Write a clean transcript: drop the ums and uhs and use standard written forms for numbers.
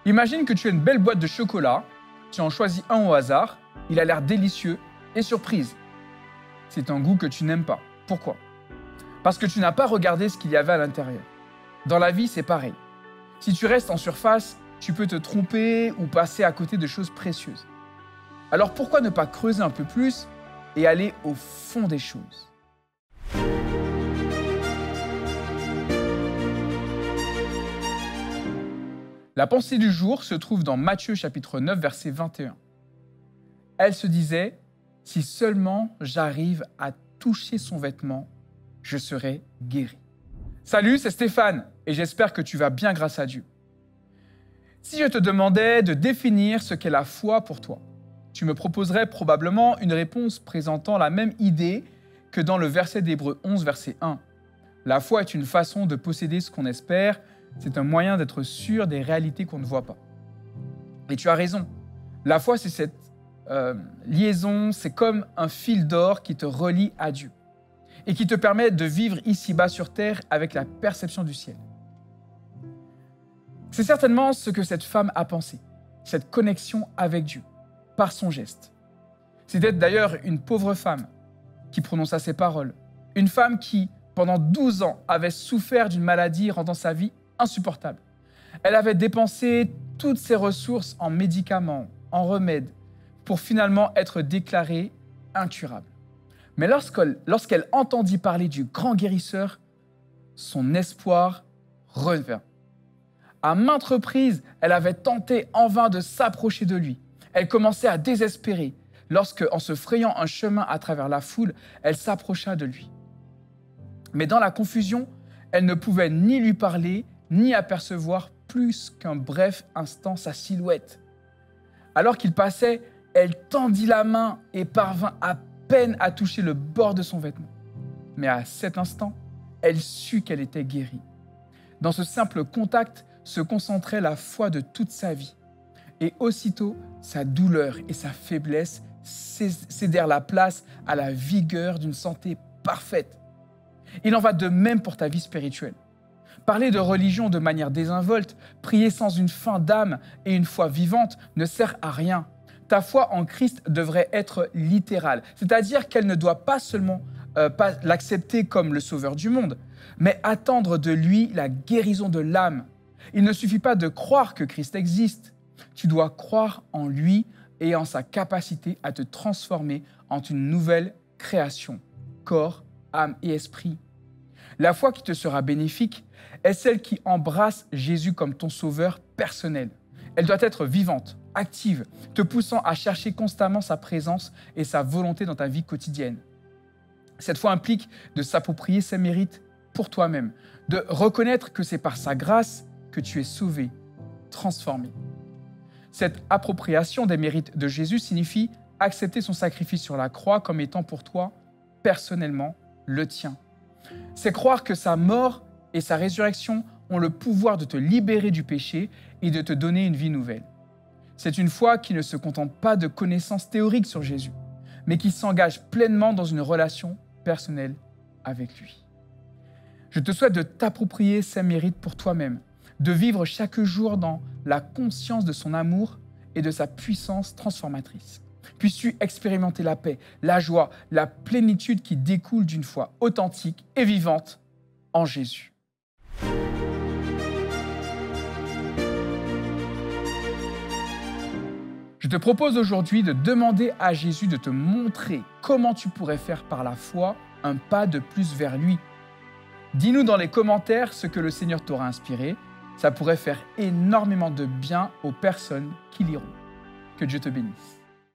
Imagine que tu as une belle boîte de chocolat, tu en choisis un au hasard, il a l'air délicieux et surprise. C'est un goût que tu n'aimes pas. Pourquoi? Parce que tu n'as pas regardé ce qu'il y avait à l'intérieur. Dans la vie, c'est pareil. Si tu restes en surface, tu peux te tromper ou passer à côté de choses précieuses. Alors pourquoi ne pas creuser un peu plus et aller au fond des choses? La pensée du jour se trouve dans Matthieu chapitre 9, verset 21. Elle se disait « Si seulement j'arrive à toucher son vêtement, je serai guéri. » Salut, c'est Stéphane et j'espère que tu vas bien grâce à Dieu. Si je te demandais de définir ce qu'est la foi pour toi, tu me proposerais probablement une réponse présentant la même idée que dans le verset d'Hébreux 11, verset 1. La foi est une façon de posséder ce qu'on espère, c'est un moyen d'être sûr des réalités qu'on ne voit pas. Et tu as raison, la foi c'est cette liaison, c'est comme un fil d'or qui te relie à Dieu et qui te permet de vivre ici-bas sur terre avec la perception du ciel. C'est certainement ce que cette femme a pensé, cette connexion avec Dieu, par son geste. C'était d'ailleurs une pauvre femme qui prononça ces paroles, une femme qui, pendant 12 ans, avait souffert d'une maladie rendant sa vie insupportable. Elle avait dépensé toutes ses ressources en médicaments, en remèdes, pour finalement être déclarée incurable. Mais lorsqu'elle entendit parler du grand guérisseur, son espoir revint. À maintes reprises, elle avait tenté en vain de s'approcher de lui. Elle commençait à désespérer lorsque, en se frayant un chemin à travers la foule, elle s'approcha de lui. Mais dans la confusion, elle ne pouvait ni lui parler, ni apercevoir plus qu'un bref instant sa silhouette. Alors qu'il passait, elle tendit la main et parvint à peine à toucher le bord de son vêtement. Mais à cet instant, elle sut qu'elle était guérie. Dans ce simple contact se concentrait la foi de toute sa vie. Et aussitôt, sa douleur et sa faiblesse cédèrent la place à la vigueur d'une santé parfaite. Il en va de même pour ta vie spirituelle. Parler de religion de manière désinvolte, prier sans une faim d'âme et une foi vivante ne sert à rien. Ta foi en Christ devrait être littérale, c'est-à-dire qu'elle ne doit pas seulement pas l'accepter comme le sauveur du monde, mais attendre de lui la guérison de l'âme. Il ne suffit pas de croire que Christ existe. Tu dois croire en lui et en sa capacité à te transformer en une nouvelle création, corps, âme et esprit. La foi qui te sera bénéfique est celle qui embrasse Jésus comme ton sauveur personnel. Elle doit être vivante, active, te poussant à chercher constamment sa présence et sa volonté dans ta vie quotidienne. Cette foi implique de s'approprier ses mérites pour toi-même, de reconnaître que c'est par sa grâce que tu es sauvé, transformé. Cette appropriation des mérites de Jésus signifie accepter son sacrifice sur la croix comme étant pour toi, personnellement, le tien. C'est croire que sa mort et sa résurrection ont le pouvoir de te libérer du péché et de te donner une vie nouvelle. C'est une foi qui ne se contente pas de connaissances théoriques sur Jésus, mais qui s'engage pleinement dans une relation personnelle avec lui. Je te souhaite de t'approprier ses mérites pour toi-même, de vivre chaque jour dans la conscience de son amour et de sa puissance transformatrice. Puisses-tu expérimenter la paix, la joie, la plénitude qui découle d'une foi authentique et vivante en Jésus. Je te propose aujourd'hui de demander à Jésus de te montrer comment tu pourrais faire par la foi un pas de plus vers lui. Dis-nous dans les commentaires ce que le Seigneur t'aura inspiré. Ça pourrait faire énormément de bien aux personnes qui liront. Que Dieu te bénisse.